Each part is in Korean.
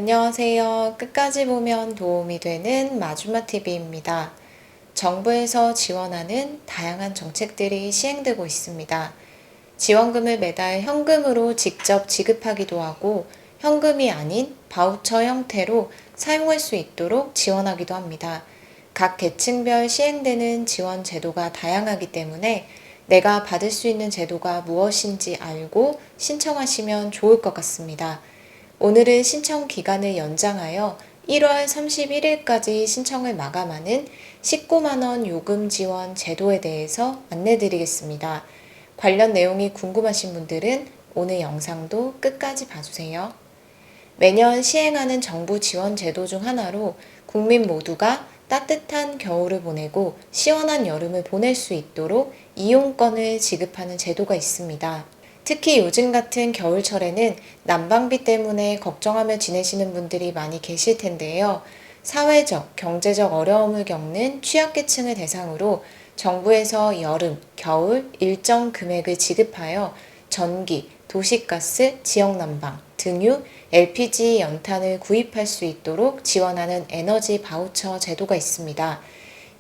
안녕하세요. 끝까지 보면 도움이 되는 마주마TV입니다. 정부에서 지원하는 다양한 정책들이 시행되고 있습니다. 지원금을 매달 현금으로 직접 지급하기도 하고 현금이 아닌 바우처 형태로 사용할 수 있도록 지원하기도 합니다. 각 계층별 시행되는 지원 제도가 다양하기 때문에 내가 받을 수 있는 제도가 무엇인지 알고 신청하시면 좋을 것 같습니다. 오늘은 신청 기간을 연장하여 1월 31일까지 신청을 마감하는 19만원 요금 지원 제도에 대해서 안내드리겠습니다. 관련 내용이 궁금하신 분들은 오늘 영상도 끝까지 봐주세요. 매년 시행하는 정부 지원 제도 중 하나로 국민 모두가 따뜻한 겨울을 보내고 시원한 여름을 보낼 수 있도록 이용권을 지급하는 제도가 있습니다. 특히 요즘 같은 겨울철에는 난방비 때문에 걱정하며 지내시는 분들이 많이 계실 텐데요. 사회적, 경제적 어려움을 겪는 취약계층을 대상으로 정부에서 여름, 겨울 일정 금액을 지급하여 전기, 도시가스, 지역난방, 등유, LPG 연탄을 구입할 수 있도록 지원하는 에너지 바우처 제도가 있습니다.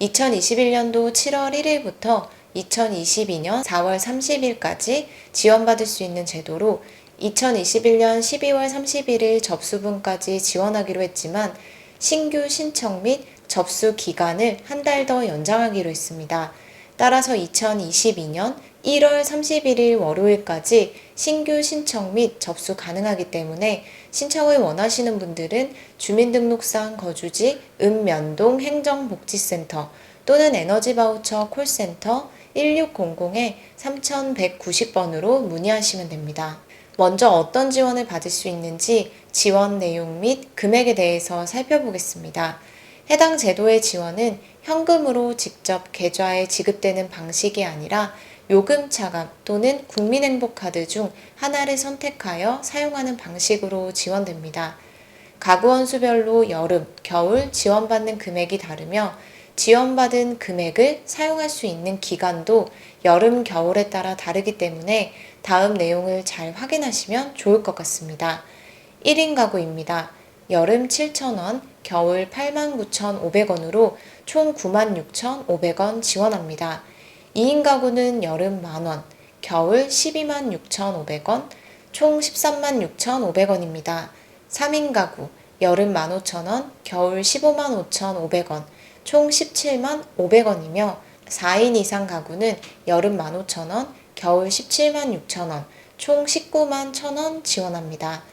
2021년도 7월 1일부터 2022년 4월 30일까지 지원받을 수 있는 제도로 2021년 12월 31일 접수분까지 지원하기로 했지만 신규 신청 및 접수 기간을 한 달 더 연장하기로 했습니다. 따라서 2022년 1월 31일 월요일까지 신규 신청 및 접수 가능하기 때문에 신청을 원하시는 분들은 주민등록상 거주지 읍면동 행정복지센터 또는 에너지바우처 콜센터 1600-3190번으로 문의하시면 됩니다. 먼저 어떤 지원을 받을 수 있는지 지원 내용 및 금액에 대해서 살펴보겠습니다. 해당 제도의 지원은 현금으로 직접 계좌에 지급되는 방식이 아니라 요금 차감 또는 국민행복카드 중 하나를 선택하여 사용하는 방식으로 지원됩니다. 가구 원수별로 여름, 겨울 지원받는 금액이 다르며 지원받은 금액을 사용할 수 있는 기간도 여름, 겨울에 따라 다르기 때문에 다음 내용을 잘 확인하시면 좋을 것 같습니다. 1인 가구입니다. 여름 7,000원, 겨울 89,500원으로 총 96,500원 지원합니다. 2인 가구는 여름 만원, 겨울 126,500원, 총 136,500원입니다. 3인 가구, 여름 15,000원, 겨울 155,500원, 총 175,500원이며 4인 이상 가구는 여름 15,000원, 겨울 176,000원, 총 191,000원 지원합니다.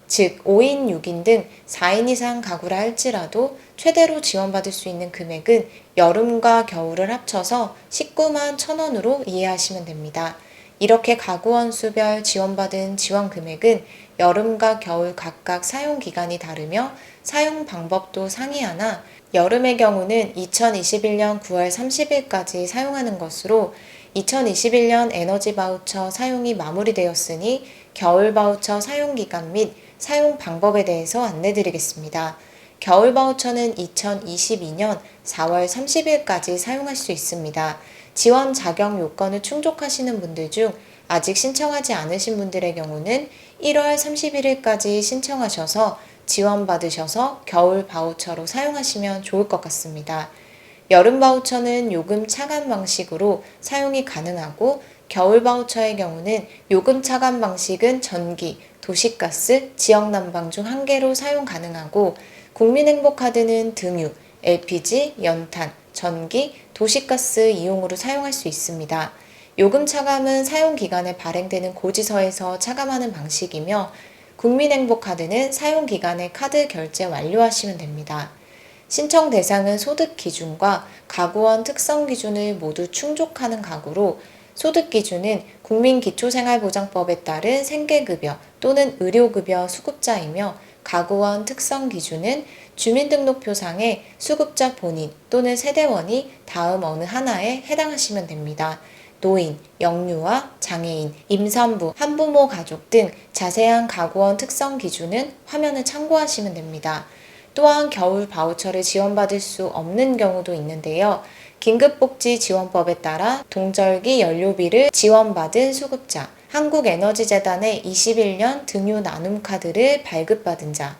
즉 5인, 6인 등 4인 이상 가구라 할지라도 최대로 지원받을 수 있는 금액은 여름과 겨울을 합쳐서 191,000원으로 이해하시면 됩니다. 이렇게 가구 원수별 지원받은 지원 금액은 여름과 겨울 각각 사용 기간이 다르며 사용 방법도 상이하나 여름의 경우는 2021년 9월 30일까지 사용하는 것으로 2021년 에너지 바우처 사용이 마무리되었으니 겨울 바우처 사용 기간 및 사용 방법에 대해서 안내드리겠습니다. 겨울 바우처는 2022년 4월 30일까지 사용할 수 있습니다. 지원 자격 요건을 충족하시는 분들 중 아직 신청하지 않으신 분들의 경우는 1월 31일까지 신청하셔서 지원받으셔서 겨울 바우처로 사용하시면 좋을 것 같습니다. 여름 바우처는 요금 차감 방식으로 사용이 가능하고 겨울 바우처의 경우는 요금 차감 방식은 전기, 도시가스, 지역난방 중 한 개로 사용 가능하고 국민행복카드는 등유, LPG, 연탄, 전기, 도시가스 이용으로 사용할 수 있습니다. 요금 차감은 사용 기간에 발행되는 고지서에서 차감하는 방식이며 국민행복카드는 사용 기간에 카드 결제 완료하시면 됩니다. 신청 대상은 소득 기준과 가구원 특성 기준을 모두 충족하는 가구로 소득 기준은 국민기초생활보장법에 따른 생계급여 또는 의료급여 수급자이며 가구원 특성 기준은 주민등록표상의 수급자 본인 또는 세대원이 다음 어느 하나에 해당하시면 됩니다. 노인, 영유아, 장애인, 임산부, 한부모 가족 등 자세한 가구원 특성 기준은 화면을 참고하시면 됩니다. 또한 겨울 바우처를 지원받을 수 없는 경우도 있는데요. 긴급복지지원법에 따라 동절기 연료비를 지원받은 수급자, 한국에너지재단의 21년 등유 나눔카드를 발급받은 자,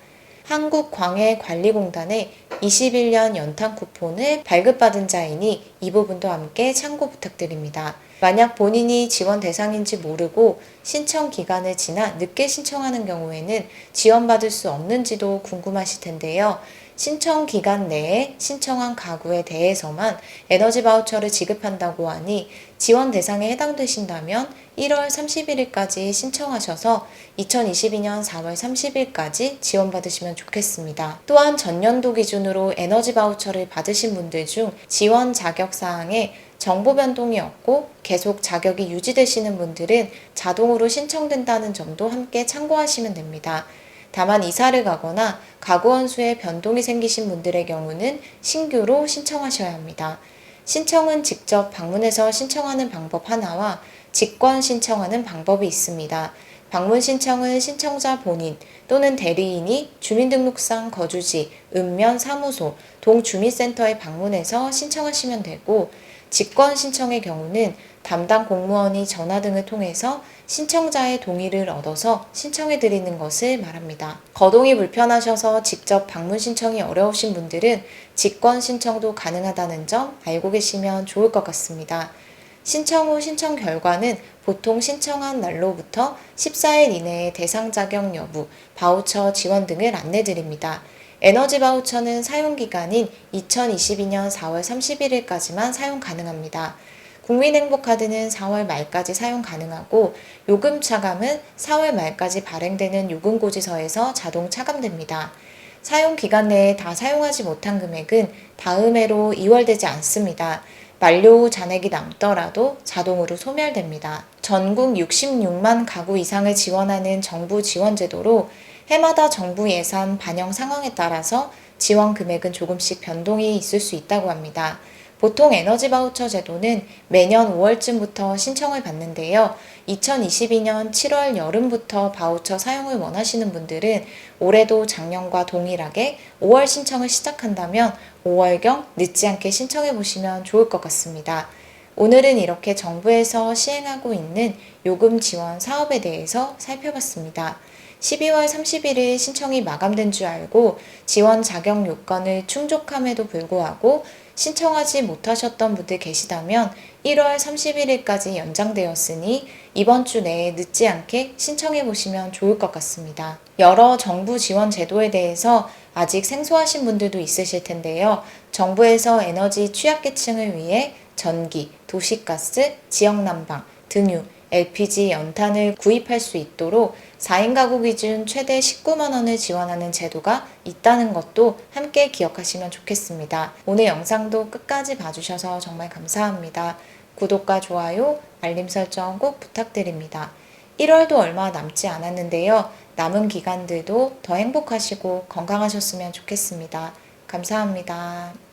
한국광해관리공단의 21년 연탄 쿠폰을 발급받은 자이니 이 부분도 함께 참고 부탁드립니다. 만약 본인이 지원 대상인지 모르고 신청 기간을 지나 늦게 신청하는 경우에는 지원받을 수 없는지도 궁금하실 텐데요. 신청 기간 내에 신청한 가구에 대해서만 에너지 바우처를 지급한다고 하니 지원 대상에 해당되신다면 1월 31일까지 신청하셔서 2022년 4월 30일까지 지원받으시면 좋겠습니다. 또한 전년도 기준으로 에너지 바우처를 받으신 분들 중 지원 자격 사항에 정보 변동이 없고 계속 자격이 유지되시는 분들은 자동으로 신청된다는 점도 함께 참고하시면 됩니다. 다만 이사를 가거나 가구 원수에 변동이 생기신 분들의 경우는 신규로 신청하셔야 합니다. 신청은 직접 방문해서 신청하는 방법 하나와 직권 신청하는 방법이 있습니다. 방문 신청은 신청자 본인 또는 대리인이 주민등록상 거주지, 읍면 사무소, 동주민센터에 방문해서 신청하시면 되고, 직권 신청의 경우는 담당 공무원이 전화 등을 통해서 신청자의 동의를 얻어서 신청해 드리는 것을 말합니다. 거동이 불편하셔서 직접 방문 신청이 어려우신 분들은 직권 신청도 가능하다는 점 알고 계시면 좋을 것 같습니다. 신청 후 신청 결과는 보통 신청한 날로부터 14일 이내에 대상 자격 여부, 바우처 지원 등을 안내 드립니다. 에너지 바우처는 사용기간인 2022년 4월 31일까지만 사용 가능합니다. 국민행복카드는 4월 말까지 사용 가능하고 요금 차감은 4월 말까지 발행되는 요금고지서에서 자동 차감됩니다. 사용 기간 내에 다 사용하지 못한 금액은 다음 해로 이월되지 않습니다. 만료 후 잔액이 남더라도 자동으로 소멸됩니다. 전국 66만 가구 이상을 지원하는 정부 지원 제도로 해마다 정부 예산 반영 상황에 따라서 지원 금액은 조금씩 변동이 있을 수 있다고 합니다. 보통 에너지 바우처 제도는 매년 5월쯤부터 신청을 받는데요. 2022년 7월 여름부터 바우처 사용을 원하시는 분들은 올해도 작년과 동일하게 5월 신청을 시작한다면 5월경 늦지 않게 신청해 보시면 좋을 것 같습니다. 오늘은 이렇게 정부에서 시행하고 있는 요금 지원 사업에 대해서 살펴봤습니다. 12월 31일 신청이 마감된 줄 알고 지원 자격 요건을 충족함에도 불구하고 신청하지 못하셨던 분들 계시다면 1월 31일까지 연장되었으니 이번 주 내에 늦지 않게 신청해 보시면 좋을 것 같습니다. 여러 정부 지원 제도에 대해서 아직 생소하신 분들도 있으실 텐데요. 정부에서 에너지 취약계층을 위해 전기, 도시가스, 지역난방, 등유, LPG, 연탄을 구입할 수 있도록 4인 가구 기준 최대 19만 원을 지원하는 제도가 있다는 것도 함께 기억하시면 좋겠습니다. 오늘 영상도 끝까지 봐주셔서 정말 감사합니다. 구독과 좋아요, 알림 설정 꼭 부탁드립니다. 1월도 얼마 남지 않았는데요. 남은 기간들도 더 행복하시고 건강하셨으면 좋겠습니다. 감사합니다.